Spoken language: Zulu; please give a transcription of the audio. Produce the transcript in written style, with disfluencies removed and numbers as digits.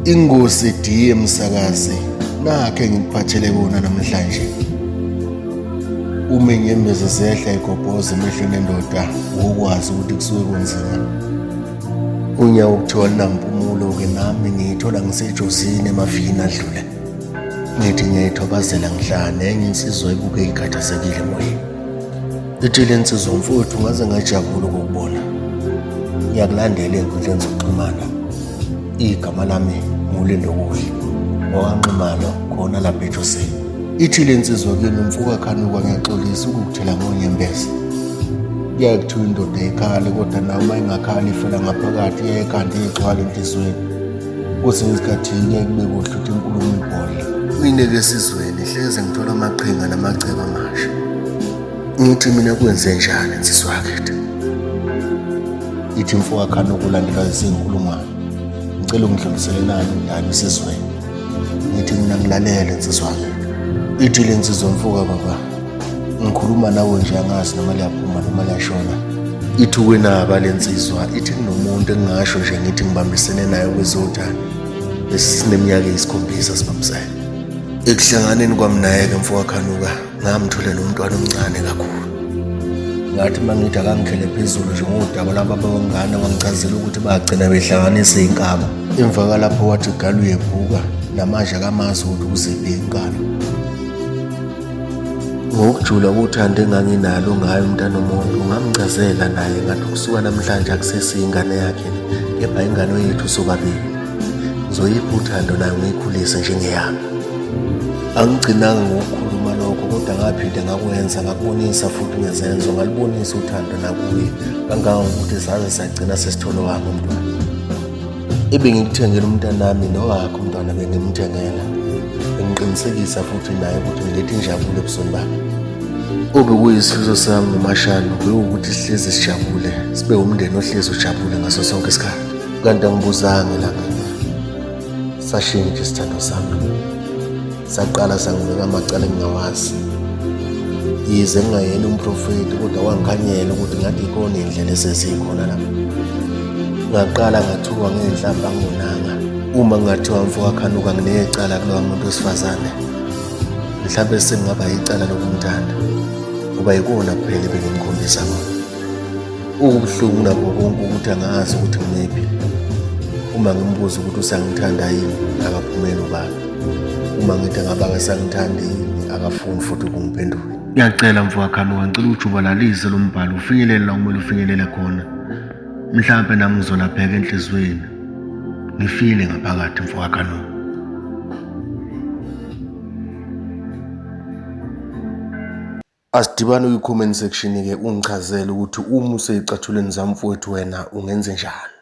Ingozi diye msakazi, nakhe ngikuphathele kona namhlanje. Uma inyembezi zehla igobhoza emehlweni endoda, ukwazi ukuthi kusuke kunzima. Unyawo kuthiwa linampumulo-ke nami ngiyithola ngisejozini emavini adlule. Ngithi ngiyayithobazela ngihlala nenye insizwa ebuke ikhathazekile emoyeni. Ithi le nsizwa mfowethu ngaze ngajabula ukukubona. Ngiyakulandela ey'nkundleni zokuxhumana. Igama lami nguLindo Kuhle, ngokanxumalo khona lapha ejozini. Ithi le nsizwa kini mfuka khanuka ngiyaxolisa ukukuthela ngonyembezi. Kuyaye kuthiwa indoda ikhale kodwa nawe uma ingakhali ifela ngaphakathi iyayikhanda igcwala enhlizweni. Kwesinye isikhathi kuyaye kube kuhle ukuthi inkulumo ibhole. Mina-ke esizweni hleze ngithola amaqhinga namacebo amasha. Ngithi mina kwenze njani nsizwa yakithi? Ithi mfuka khanuka ulandelwa izinkulungwane. Ngicela ungidluliselelani udani esizweni. Ngithi mina ngilalele nsizwa yakithi. Ithi le nsizwa mfuka baba, ngikhuluma nawe nje angazi noma liyaphuma noma liyashona. Ithi ukwenaba le nsizwa, ithi kunomuntu engingasho nje ngithi ngibambisene naye kwezothando. Besineminyaka eyisikhombisa sibambisene. Ekuhlanganeni kwami naye-ke mfuka khanuka ngamthola nomntwana omncane kakhulu. Ngathi uma ngithi akangikhele phezulu nje ngodaba laba abangane wangichazela ukuthi bagcina behlanganisa iy'nkaba. Emva kalapho wathi gala uyebhuka namanje akamazi ukuthi uziphi iy'nkalo. Ngokujula kothando enganginalo ngayo umntana omuntu ngamchazela naye ngathi kusuka namhlanje akusesiyo ingane yakhe, kepha ingane yethu sobabili. Ngizoyipha uthando nayo ngiyikhulise njengeyami. Angigcinanga ngokukhuluma lokho kodwa ngaphinde ngakwenza, ngakubonisa futhi ngezenzo, ngalibonisa uthando nakuye kangangokuthi saze sagcina sesithole wami umntwana. Ebengikuthengela umntanami nowakhe umntwana bengimthengela. Bengiqinisekisa futhi naye ukuthi ngilethe injabulo ebusweni bami. Obekuyisifiso sami nomashano bekuwukuthi sihlezi sijabule, sibe umndeni ohlezi ujabule ngaso sonke isikhathi. Kanti angibuzanga elangeni, sashintsha isithando sami. Saqala sangibeka amacala engingawazi. Yize ngingayena umprofeti kodwa wangikhanyela ukuthi ngathi ikhona indlela esesikhona lapha. Ngaqala ngathuka ngenhlamba angonanga. Uma ngathiwa mfuka khanuka nginecala kulowa muntu wesifazane, mhlawumbe sengingaba yicala lokumthanda, ngoba yikona kuphela ebengimkhombisa kona. Ubuhlungu nabo konke ukuthi angazi ukuthi ngimephi. Uma ngimbuza ukuthi usangithanda yini, akaphumeli ubani. Uma ngithi ngabe akasangithandi yini, akafuni futhi ukungiphendula. Ngiyacela mfuka khanuka, ngicela ujubalalise lo mbhalo ufinyelele la kumele ufinyelele khona. Mhlawumbe nami ngizolapheka enhlizweni, ngifile ngaphakathi mfuka khanuka. Asidibane kwi-comment section-ke ungichazele ukuthi uma useyicathulweni zami mfowethu wena ungenze njani.